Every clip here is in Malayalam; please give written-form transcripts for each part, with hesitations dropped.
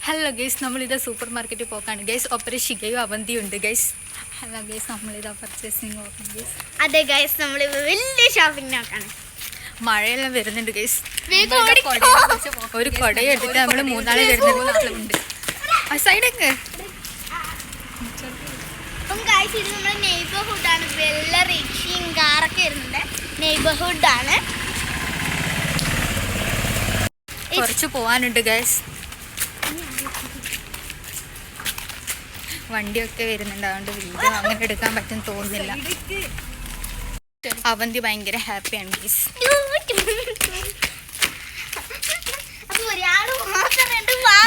ഹലോ ഗൈസ്, നമ്മളിത് സൂപ്പർ മാർക്കറ്റിൽ പോക്കാണ് ഗൈസ്. ഒപ്പരം ഷിഗയും അവന്തിയുണ്ട് ഗൈസ്. ഹലോ ഗൈസ്, നമ്മളിതാ പർച്ചേസിങ് പോക്കാം ഗൈസ്. അതെ ഗൈസ്, നമ്മൾ വലിയ ഷോപ്പിംഗ് നോക്കാണ്. മഴയെല്ലാം വരുന്നുണ്ട് ഗൈസ്. ഒരു കൊടയും എടുത്തിട്ട് നമ്മൾ മൂന്നാളെ വരുന്നുണ്ട്. സൈഡൊക്കെ അപ്പം ഗൈസ്, ഇത് നമ്മുടെ നെയ്ബർഹുഡാണ്. വെള്ള റിക്ഷയും കാറൊക്കെ വരുന്നുണ്ട്. നെയ്ബർഹുഡാണ്. കുറച്ച് പോവാനുണ്ട് ഗൈസ്. വണ്ടിയൊക്കെ വരുന്നുണ്ട്, അതുകൊണ്ട് വീഡിയോ അങ്ങനെ എടുക്കാൻ പറ്റും തോന്നുന്നില്ല. അവന്തി ഭയങ്കര ഹാപ്പിയാണ് ഗൈസ്.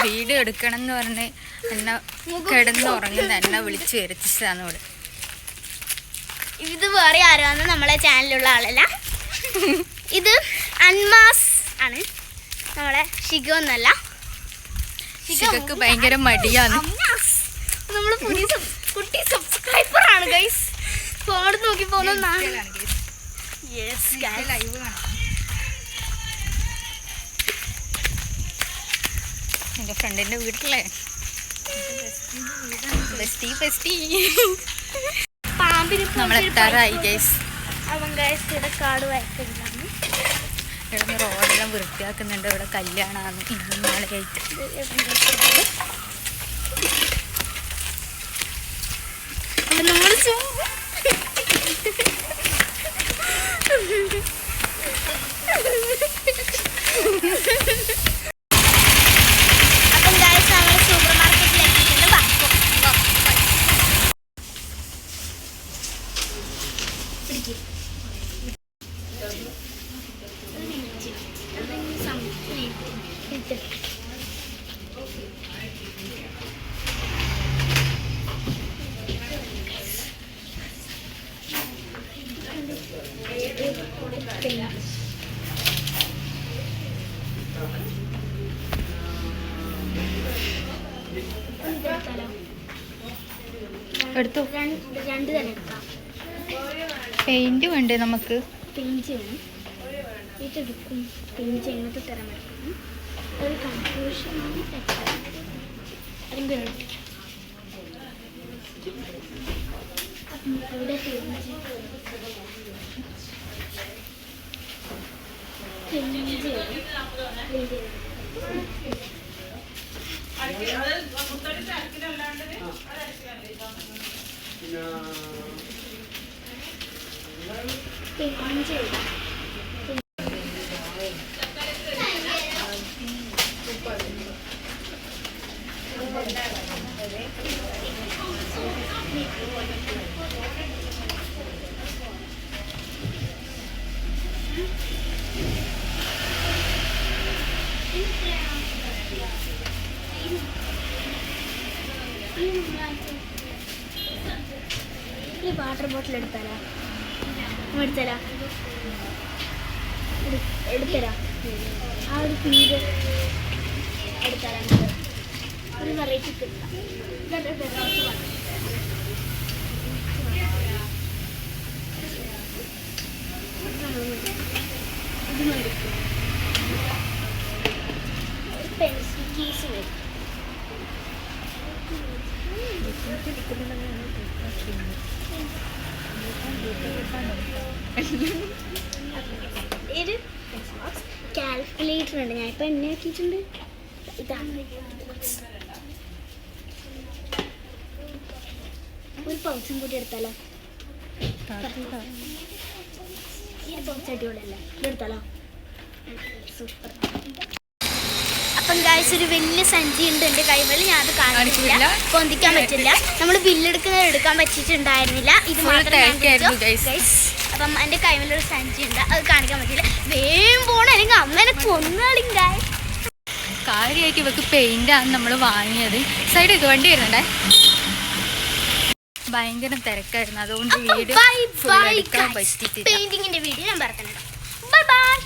വീഡിയോ എടുക്കണം എന്ന് പറഞ്ഞ് എന്നെ കിടന്ന് ഉറങ്ങുന്ന എന്നെ വിളിച്ചു വരുത്തിച്ചതാണ് ഇവിടെ. ഇത് വേറെ ആരാന്ന് നമ്മളെ ചാനലിലുള്ള ആളല്ല. ഇത് അൻമാസ് ആണ്, നമ്മളെ ഷിഗോ എന്നല്ല. ഷിഗക്ക് ഭയങ്കര മടിയാണ്. നമ്മള് പുതിയ കുട്ടി സബ്സ്ക്രൈബർ ആണ് ഗൈസ്. ഫോൺ നോക്കി പോകുന്ന എൻ്റെ ഫ്രണ്ടിൻ്റെ വീട്ടിലെ പാമ്പിന് നമ്മളെത്താറായി ഗൈസ്. അവൻ ഗൈസ് ഇവിടെ കാട് വരയ്ക്കുന്നതാണ്. ഇവിടെ റോഡെല്ലാം വൃത്തിയാക്കുന്നുണ്ട്. ഇവിടെ കല്യാണമാണ് ഇന്നും നാളെ ആയിട്ട്. നമ്മൾ അപ്പം ഗൈസ്, നമ്മൾ സൂപ്പർ മാർക്കറ്റിൽ എത്തിയിട്ടുണ്ട്. എടുത്തു. രണ്ട് തന്നെ എടുക്കാം. പെയിന്റ് വേണ്ടേ നമുക്ക്? പെയിന്റ് ചെയ്യണം. ഇതെടുക്കും. പെയിന്റ് ചെയ്യുന്നത് തരം എടുക്കണം. ഒരു കൺഫ്യൂഷൻ അല്ലെങ്കിൽ ഇവിടെ വാട്ടർ ബോട്ടിൽ എടുത്തരാ ആ ഒരു ഫീല് എടുത്തരാ. ഒരു വെറൈറ്റി കിട്ടാം. ഇത് മേടിക്കും. പെൻസിൽ കേസ് വരും. ഒരു കാൽക്കുലേറ്റർ ഉണ്ട്. ഞാൻ ഇപ്പം എന്നെ ആക്കിയിട്ടുണ്ട്. ഇതാണ് ഒരു പൗച്ചും കൂടി എടുത്താലോ? ഈ ഒരു പൗച്ച് അടിപൊളിയല്ലേ? ഇതെടുത്താലോ? സൂപ്പർ. അപ്പം ഗൈസ്, ഒരു വലിയ സഞ്ചി ഉണ്ട് എൻ്റെ കൈകളിൽ. ഞാൻ അത് കാണിച്ചില്ല, പൊന്തിക്കാൻ പറ്റില്ല. നമ്മൾ ബില്ലെടുക്കുന്നത് എടുക്കാൻ പറ്റിയിട്ടുണ്ടായിരുന്നില്ല. ഇത് മാത്രം ഗൈസ്. അപ്പം എൻ്റെ കൈമിലൊരു സഞ്ചി ഉണ്ട്, അത് കാണിക്കാൻ പറ്റില്ല. വേഗം പോകണം, അല്ലെങ്കിൽ അമ്മേനെ കൊന്നാളും ഗൈസ്. കാര്യമായിട്ട് ഇവർക്ക് പെയിന്റാണ് നമ്മൾ വാങ്ങിയത്. സൈഡ് വണ്ടി വരുന്നുണ്ടേ, ഭയങ്കര തിരക്കായിരുന്നു. അതുകൊണ്ട് വീഡിയോ എടുക്കാൻ പറ്റിയിട്ടില്ല. പെയിന്റിങ്ങിന്റെ വീഡിയോ ഞാൻ പറഞ്ഞിട്ടുണ്ട്. Bye bye.